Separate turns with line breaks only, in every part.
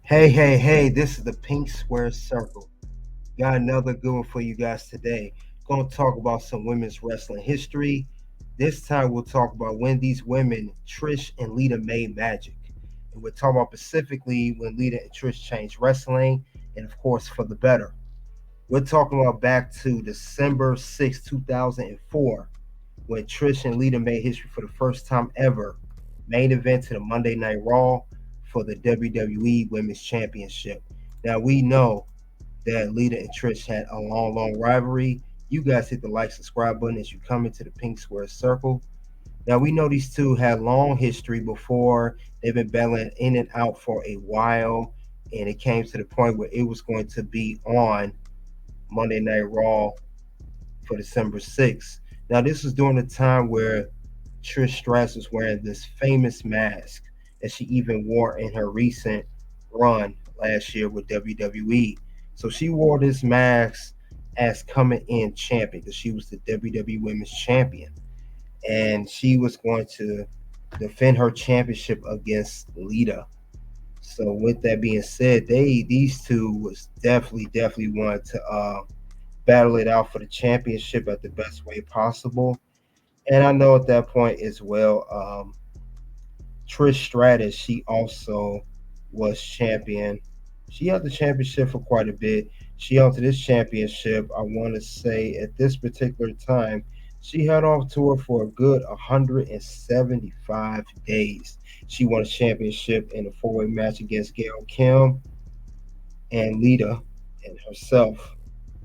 Hey, this is the Pink Square Circle. Got another good one for you guys today. Going to talk about some women's wrestling history. This time we'll talk about when these women, Trish and Lita, made magic. And we'll talk about specifically when Lita and Trish changed wrestling, and of course for the better. We're talking about back to December 6, 2004, when Trish and Lita made history for the first time ever. Main event to the Monday Night Raw for the WWE Women's Championship. Now we know that Lita and Trish had a long rivalry. You guys hit the like, subscribe button as you come into the Pink Square Circle. Now we know these two had long history before. They've been battling in and out for a while, and it came to the point where it was going to be on Monday Night Raw for December 6th. Now this was during the time where Trish Stratus was wearing this famous mask that she even wore in her recent run last year with WWE. So she wore this mask as coming in champion because she was the WWE Women's Champion. And she was going to defend her championship against Lita. So with that being said, these two was definitely wanted to battle it out for the championship at the best way possible. And I know at that point as well, Trish Stratus, she also was champion. She held the championship for quite a bit. She held to this championship, I want to say at this particular time, she held off to her for a good 175 days. She won a championship in a four-way match against Gail Kim and Lita and herself.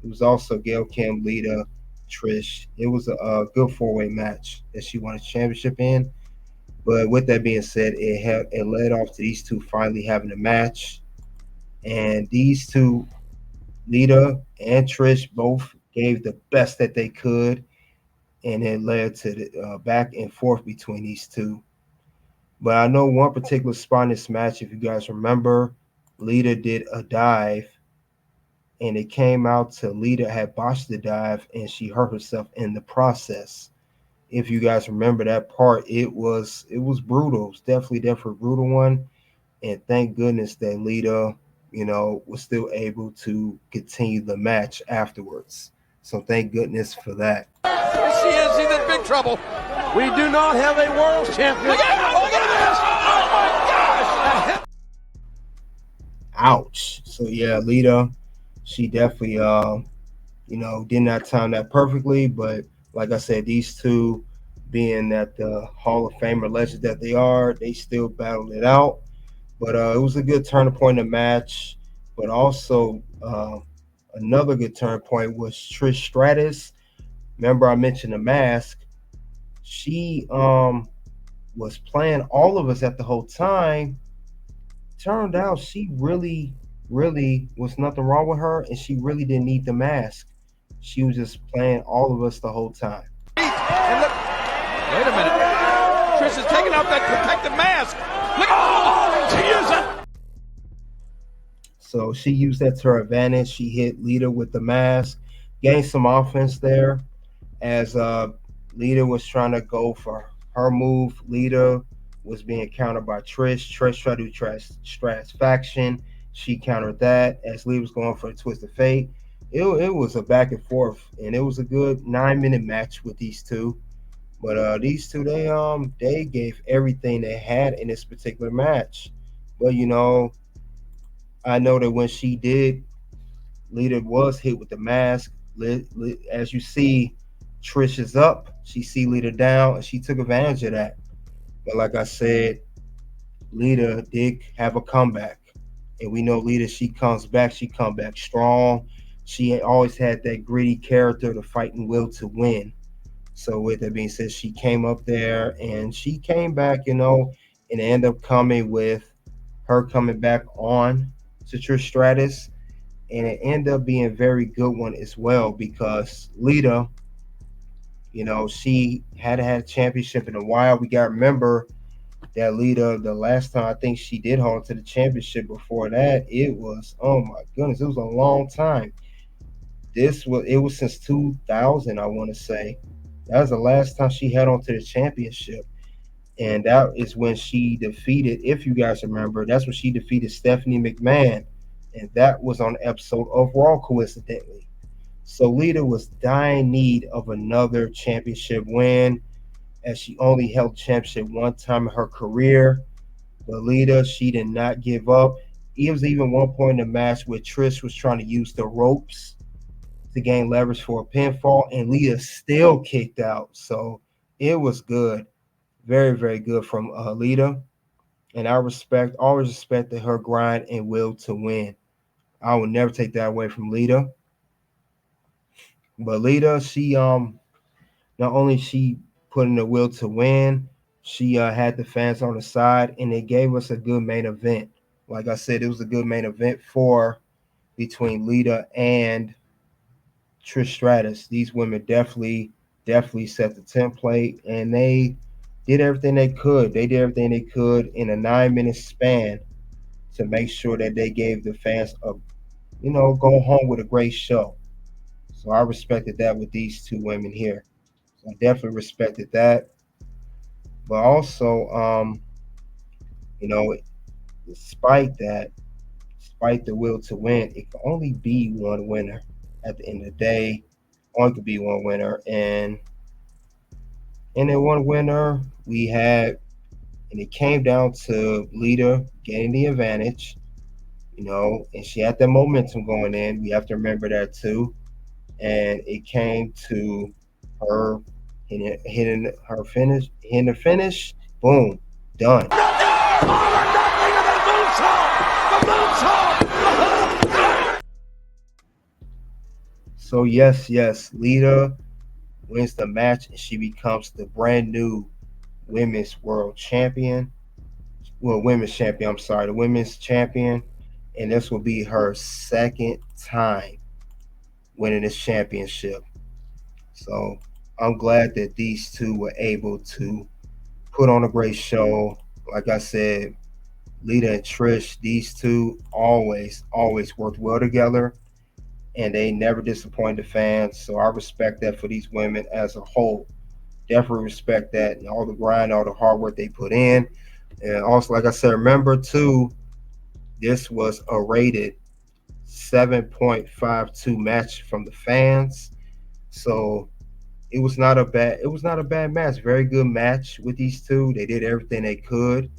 It was also Gail Kim, Lita, Trish. It was a good four-way match that she won a championship in. But with that being said, it led off to these two finally having a match. And these two, Lita and Trish, both gave the best that they could. And it led to the back and forth between these two. But I know one particular spot in this match, if you guys remember, Lita did a dive. And it came out to Lita had botched the dive and she hurt herself in the process. If you guys remember that part, it was brutal. It was definitely a brutal one. And thank goodness that Lita, was still able to continue the match afterwards. So thank goodness for that.
Here she is. She's in big trouble. We do not have a world champion. Look at this. Oh my gosh.
Ouch. So yeah, Lita, she definitely did not time that perfectly, but like I said, these two, being that the Hall of Famer legends that they are, they still battled it out. But it was a good turning point in the match. But also another good turning point was Trish Stratus. Remember I mentioned the mask. She was playing all of us at the whole time. Turned out she really was nothing wrong with her, and she really didn't need the mask. She was just playing all of us the whole time.
And look, wait a minute. Trish is taking off that protective mask. Look at she used it.
So she used that to her advantage. She hit Lita with the mask, gained some offense there. As Lita was trying to go for her move, Lita was being countered by Trish. Trish tried to do Strat's faction. She countered that as Lita was going for a twist of fate. It was a back and forth, and it was a good 9-minute match with these two. But these two, they gave everything they had in this particular match. But I know that when she did, Lita was hit with the mask. As you see, Trish is up. She see Lita down, and she took advantage of that. But like I said, Lita did have a comeback. And we know Lita, she comes back strong. She always had that gritty character, the fighting will to win. So with that being said, she came up there and she came back, and ended up coming with her coming back on to Trish Stratus. And it ended up being a very good one as well, because Lita, She hadn't had a championship in a while. We got to remember that Lita, the last time I think she did hold to the championship before that, it was, oh my goodness, it was a long time. It was since 2000, I want to say. That was the last time she had on to the championship. And that is when she defeated, if you guys remember, that's when she defeated Stephanie McMahon. And that was on an episode of Raw, coincidentally. So Lita was dying need of another championship win, as she only held championship one time in her career. But Lita, she did not give up. It was even one point in the match where Trish was trying to use the ropes to gain leverage for a pinfall, and Lita still kicked out. So it was good, very, very good from Lita. And always respected her grind and will to win. I will never take that away from Lita. But Lita, she not only she put in the will to win, she had the fans on the side, and it gave us a good main event. Like I said, it was a good main event for between Lita and Trish Stratus. These women definitely set the template, and they did everything they could. They did everything they could in a 9 minute span to make sure that they gave the fans go home with a great show. So I respected that with these two women here. So I definitely respected that. But also, you know, despite that, despite the will to win, it can only be one winner. At the end of the day, only could be one winner, and then one winner we had, and it came down to Lita getting the advantage. And she had that momentum going in. We have to remember that too. And it came to her hitting her finish, hitting the finish. Boom, done. So yes, Lita wins the match and she becomes the brand new women's world champion. Well, women's champion. I'm sorry, the women's champion, and this will be her second time winning this championship. So I'm glad that these two were able to put on a great show. Like I said, Lita and Trish, these two always worked well together, and they never disappointed the fans. So I respect that for these women as a whole. Definitely respect that and all the grind, all the hard work they put in. And also, like I said, remember too, this was a rated 7.52 match from the fans. So it was not a bad match. Very good match with these two. They did everything they could,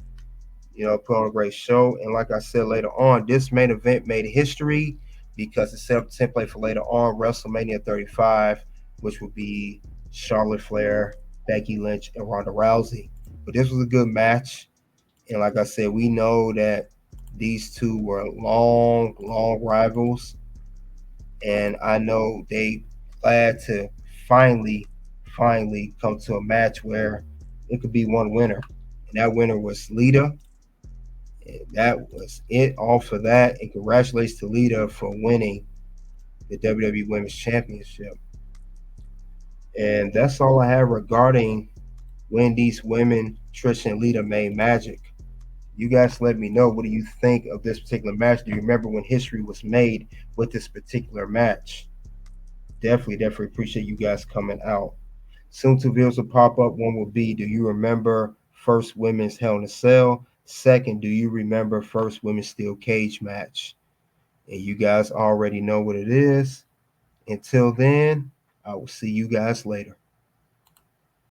put on a great show. And like I said later on, this main event made history because it set up the template for later on WrestleMania 35, which would be Charlotte Flair, Becky Lynch, and Ronda Rousey. But this was a good match. And like I said, we know that these two were long rivals. And I know they glad to finally come to a match where it could be one winner. And that winner was Lita. And that was it all for that. And congratulations to Lita for winning the WWE Women's Championship. And that's all I have regarding when these women, Trish and Lita, made magic. You guys let me know, what do you think of this particular match? Do you remember when history was made with this particular match? Definitely appreciate you guys coming out. Soon two videos will pop up. One will be, do you remember first women's Hell in a Cell? Second, do you remember first women's steel cage match? And you guys already know what it is. Until then, I will see you guys later.